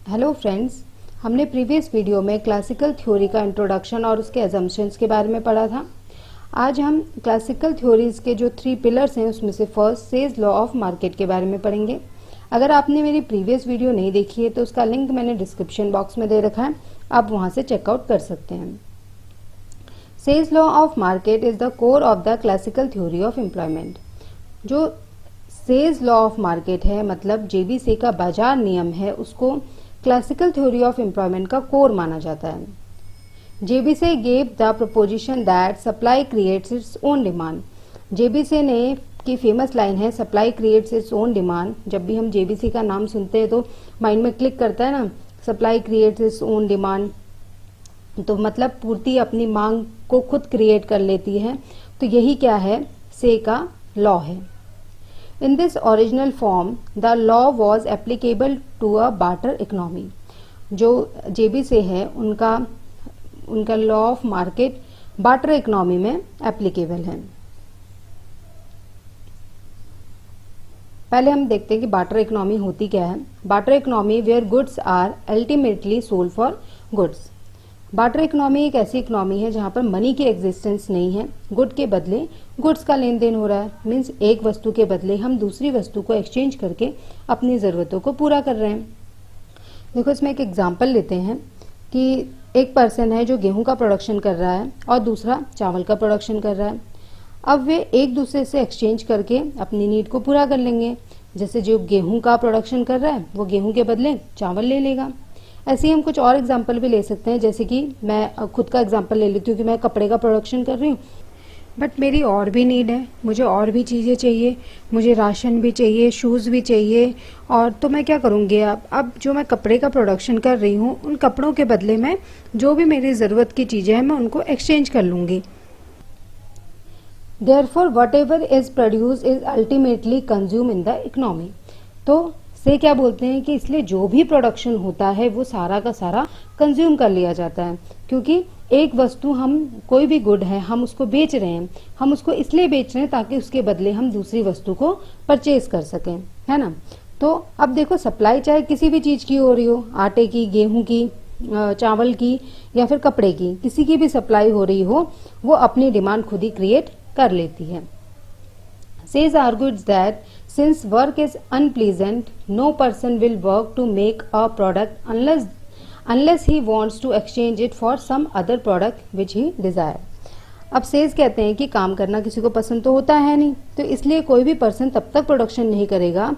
Hello friends, हमने previous video में classical theory का इंट्रोडक्शन और उसके अजम्पशंस के बारे में पढ़ा था। आज हम क्लासिकल थ्योरीज के जो 3 पिलर्स हैं उसमें से first says law of market के बारे में पढ़ेंगे। अगर आपने मेरी प्रीवियस वीडियो नहीं देखी है तो उसका लिंक मैंने डिस्क्रिप्शन बॉक्स में दे रखा है, आप वहां से चेकआउट कर सकते हैं। Says law of market is the core of the classical theory of employment. जो सेज लॉ ऑफ मार्केट है, मतलब जेबीसी का बाजार नियम है, उसको क्लासिकल थ्योरी ऑफ एम्प्लॉयमेंट का कोर माना जाता है। JBC gave the preposition that supply creates its own demand. JBC ने की फेमस लाइन है supply creates its own demand. जब भी हम जेबीसी का नाम सुनते हैं तो माइंड में क्लिक करता है ना, supply creates its own demand, तो मतलब पूर्ति अपनी मांग को खुद क्रिएट कर लेती है। तो यही क्या है, से का लॉ है। In this original form, the law was applicable to a barter economy. जो जेबीसी है उनका law of market barter economy में एप्लीकेबल है। पहले हम देखते हैं कि बार्टर इकोनॉमी होती क्या है। Barter economy where goods are ultimately sold for goods. Barter economy एक ऐसी इकोनॉमी है जहां पर मनी की एग्जिस्टेंस नहीं है, गुड के बदले गुड्स का लेन देन हो रहा है। मीन्स एक वस्तु के बदले हम दूसरी वस्तु को एक्सचेंज करके अपनी जरूरतों को पूरा कर रहे हैं। देखो, इसमें एक एग्जांपल लेते हैं कि एक पर्सन है जो गेहूं का प्रोडक्शन कर रहा है और दूसरा चावल का प्रोडक्शन कर रहा है। अब वे एक दूसरे से एक्सचेंज करके अपनी नीड को पूरा कर लेंगे। जैसे जो गेहूं का प्रोडक्शन कर रहा है वो गेहूं के बदले चावल ले लेगा। ऐसे ही हम कुछ और एग्जाम्पल भी ले सकते हैं। जैसे कि मैं खुद का एग्जाम्पल ले लेती हूँ कि मैं कपड़े का प्रोडक्शन कर रही हूँ, बट मेरी और भी नीड है, मुझे और भी चीज़ें चाहिए, मुझे राशन भी चाहिए, शूज़ भी चाहिए। और तो मैं क्या करूँगी, अब जो मैं कपड़े का प्रोडक्शन कर रही हूँ उन कपड़ों के बदले में जो भी मेरी ज़रूरत की चीज़ें हैं मैं उनको एक्सचेंज कर लूँगी। Therefore whatever is produce is ultimately consume in the economy. तो से क्या बोलते हैं कि इसलिए जो भी प्रोडक्शन होता है वो सारा का सारा कंज्यूम कर लिया जाता है। क्योंकि एक वस्तु, हम कोई भी गुड है हम उसको बेच रहे हैं, हम उसको इसलिए बेच रहे हैं ताकि उसके बदले हम दूसरी वस्तु को परचेज कर सकें, है ना। तो अब देखो, सप्लाई चाहे किसी भी चीज की हो रही हो, आटे की, गेहूं की, चावल की या फिर कपड़े की, किसी की भी सप्लाई हो रही हो, वो अपनी डिमांड खुद ही क्रिएट कर लेती है। Says argues that since work is unpleasant, no person will work to make a product unless he wants to exchange it for some other product which he desire. अब सेज कहते हैं कि काम करना किसी को पसंद तो होता है नहीं, तो इसलिए कोई भी पर्सन तब तक प्रोडक्शन नहीं करेगा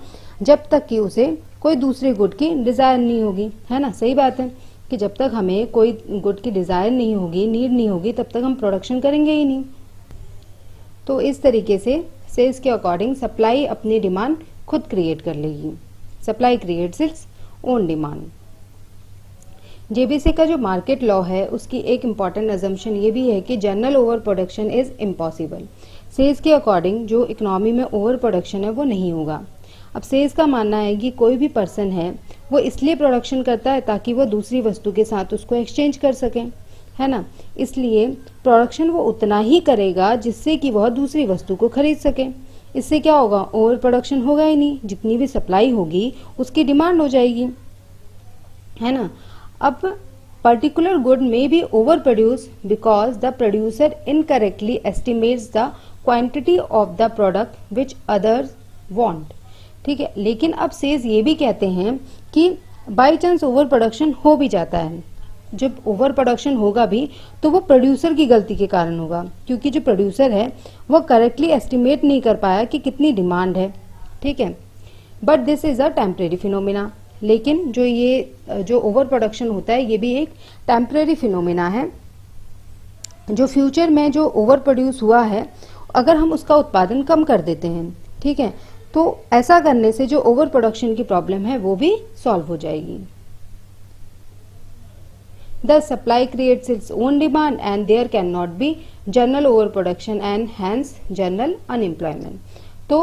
जब तक कि उसे कोई दूसरे गुड की डिजायर नहीं होगी, है ना। सही बात है कि जब तक हमें कोई गुड की डिजायर नहीं होगी, नीड नहीं होगी, तब तक हम प्रोडक्शन करेंगे ही नहीं। तो इस तरीके से सेल्स के अकॉर्डिंग सप्लाई अपनी डिमांड खुद क्रिएट कर लेगी। Supply creates its own demand. JBC का जो मार्केट लॉ है उसकी एक इंपॉर्टेंट अजम्पशन ये भी है कि general over production is impossible. सेल्स के अकॉर्डिंग जो इकोनॉमी में ओवर प्रोडक्शन है वो नहीं होगा। अब सेल्स का मानना है कि कोई भी पर्सन है वो इसलिए प्रोडक्शन करता है ताकि वो दूसरी वस्तु के साथ उसको एक्सचेंज कर सके, है ना। इसलिए प्रोडक्शन वो उतना ही करेगा जिससे कि वह दूसरी वस्तु को खरीद सके। इससे क्या होगा, ओवर प्रोडक्शन होगा ही नहीं, जितनी भी सप्लाई होगी उसकी डिमांड हो जाएगी, है ना। अब पर्टिकुलर गुड में be over produce because the producer incorrectly estimates the quantity of the product which others want. ठीक है, लेकिन अब सेज ये भी कहते हैं कि बाई चांस ओवर प्रोडक्शन हो भी जाता है, जब ओवर प्रोडक्शन होगा भी तो वो प्रोड्यूसर की गलती के कारण होगा, क्योंकि जो प्रोड्यूसर है वो करेक्टली एस्टिमेट नहीं कर पाया कि कितनी डिमांड है। ठीक है, but this is a temporary phenomena. लेकिन जो ओवर प्रोडक्शन होता है ये भी एक टेम्परेरी फिनोमिना है। जो फ्यूचर में जो ओवर प्रोड्यूस हुआ है, अगर हम उसका उत्पादन कम कर देते हैं, ठीक है, तो ऐसा करने से जो ओवर प्रोडक्शन की प्रॉब्लम है वो भी सॉल्व हो जाएगी। Thus, supply creates its own demand and there cannot be general overproduction and hence general unemployment. तो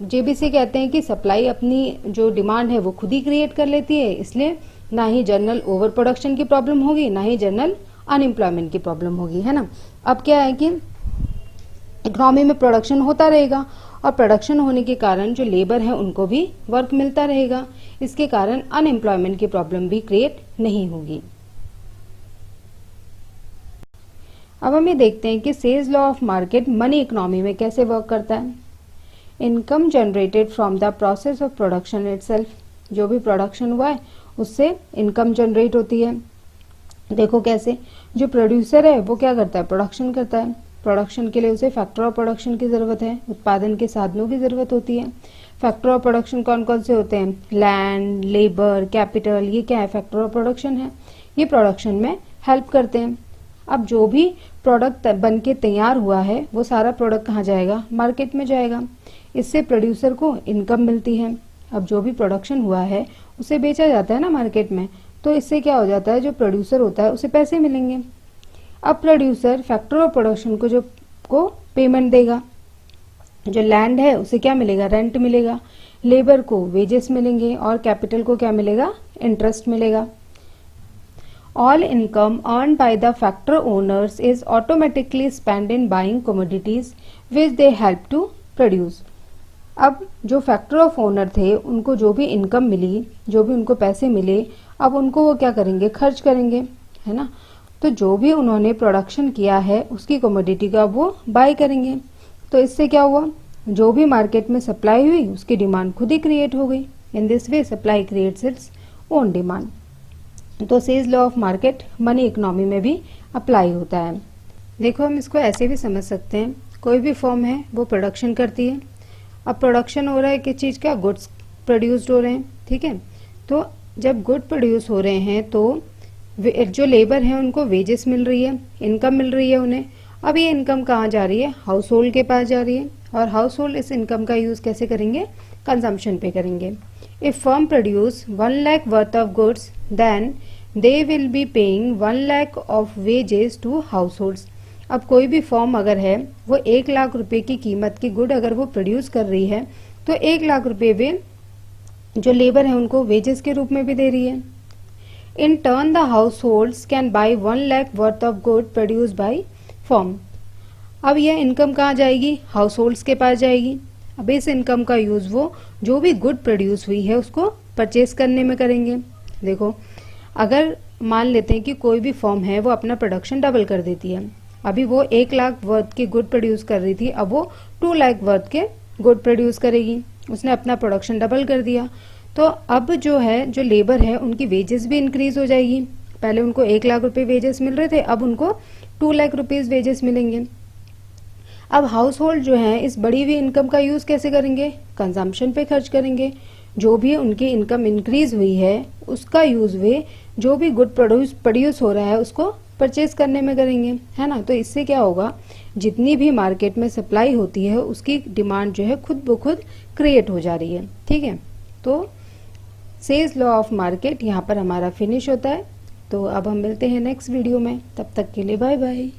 जेबीसी कहते हैं कि सप्लाई अपनी जो डिमांड है वो खुद ही क्रिएट कर लेती है, इसलिए ना ही जनरल ओवर प्रोडक्शन की प्रॉब्लम होगी, ना ही जनरल अनएम्प्लॉयमेंट की प्रॉब्लम होगी, है ना। अब क्या है कि इकोनॉमी में प्रोडक्शन होता रहेगा और प्रोडक्शन होने के कारण जो लेबर है उनको भी वर्क मिलता रहेगा। इसके कारण अनएम्प्लॉयमेंट की प्रॉब्लम भी क्रिएट नहीं होगी। अब हम ये देखते हैं कि सेल्स law of market money economy में कैसे वर्क करता है। Income generated from the process of production itself, जो भी प्रोडक्शन हुआ है उससे इनकम जनरेट होती है। देखो कैसे, जो प्रोड्यूसर है वो क्या करता है, प्रोडक्शन करता है। प्रोडक्शन के लिए उसे फैक्टर ऑफ प्रोडक्शन की जरूरत है, उत्पादन के साधनों की जरूरत होती है। फैक्टर ऑफ प्रोडक्शन कौन कौन से होते हैं, लैंड, लेबर, कैपिटल, ये क्या है, फैक्टर ऑफ प्रोडक्शन है। ये प्रोडक्शन में हेल्प करते हैं। अब जो भी प्रोडक्ट बन के तैयार हुआ है वो सारा प्रोडक्ट कहाँ जाएगा, मार्केट में जाएगा। इससे प्रोड्यूसर को इनकम मिलती है। अब जो भी प्रोडक्शन हुआ है उसे बेचा जाता है ना मार्केट में, तो इससे क्या हो जाता है, जो प्रोड्यूसर होता है उसे पैसे मिलेंगे। अब प्रोड्यूसर फैक्टर ऑफ प्रोडक्शन को पेमेंट देगा। जो लैंड है उसे क्या मिलेगा, रेंट मिलेगा। लेबर को वेजेस मिलेंगे और कैपिटल को क्या मिलेगा, इंटरेस्ट मिलेगा। All income earned by the factory owners is automatically spent in buying commodities which they help to produce. अब जो फैक्ट्री ऑफ ओनर थे उनको जो भी इनकम मिली, जो भी उनको पैसे मिले, अब उनको वो क्या करेंगे, खर्च करेंगे, है ना। तो जो भी उन्होंने प्रोडक्शन किया है उसकी कमोडिटी का वो बाय करेंगे। तो इससे क्या हुआ, जो भी मार्केट में सप्लाई हुई उसकी डिमांड खुद ही क्रिएट हो गई। In this way supply creates its own demand. तो सेल्स law of market money economy में भी अप्लाई होता है। देखो हम इसको ऐसे भी समझ सकते हैं, कोई भी फर्म है वो प्रोडक्शन करती है। अब प्रोडक्शन हो रहा है किस चीज़ का, गुड्स प्रोड्यूस्ड हो रहे हैं, ठीक है। तो जब गुड प्रोड्यूस हो रहे हैं तो जो लेबर है उनको वेजेस मिल रही है, इनकम मिल रही है उन्हें। अब ये इनकम कहाँ जा रही है, हाउस होल्ड के पास जा रही है। और हाउस होल्ड इस इनकम का यूज़ कैसे करेंगे, कंजम्पशन पे करेंगे। If firm produce 1 lakh worth of goods, then they will be paying 1 lakh of wages to households. अब कोई भी फर्म अगर है वो 1 लाख रुपए की कीमत की गुड अगर वो प्रोड्यूस कर रही है तो 1 लाख रुपए वे जो लेबर है उनको वेजेस के रूप में भी दे रही है। In turn the house holds can buy 1 lakh worth of good produce by firm. अब यह इनकम कहाँ जाएगी, हाउस होल्ड्स के पास जाएगी। अब इस इनकम का यूज वो जो भी गुड प्रोड्यूस हुई है उसको परचेस करने में करेंगे। देखो अगर मान लेते हैं कि कोई भी फर्म है वो अपना प्रोडक्शन डबल कर देती है। अभी वो 1 लाख वर्थ की गुड प्रोड्यूस कर रही थी, अब वो 2 लाख वर्थ के गुड प्रोड्यूस करेगी। उसने अपना प्रोडक्शन डबल कर दिया। तो अब जो है जो लेबर है उनकी वेजेस भी इंक्रीज हो जाएगी। पहले उनको 1 लाख रुपए वेजेस मिल रहे थे, अब उनको 2 लाख रुपीज वेजेस मिलेंगे। अब हाउस होल्ड जो है इस बढ़ी हुई इनकम का यूज कैसे करेंगे, कंजम्पशन पे खर्च करेंगे। जो भी उनकी इनकम इंक्रीज हुई है उसका यूज वे जो भी गुड प्रोड्यूस हो रहा है उसको परचेज करने में करेंगे, है ना। तो इससे क्या होगा, जितनी भी मार्केट में सप्लाई होती है उसकी डिमांड जो है खुद ब खुद क्रिएट हो जा रही है, ठीक है। तो सेल्स लॉ ऑफ मार्केट यहाँ पर हमारा फिनिश होता है। तो अब हम मिलते हैं नेक्स्ट वीडियो में, तब तक के लिए बाय बाय।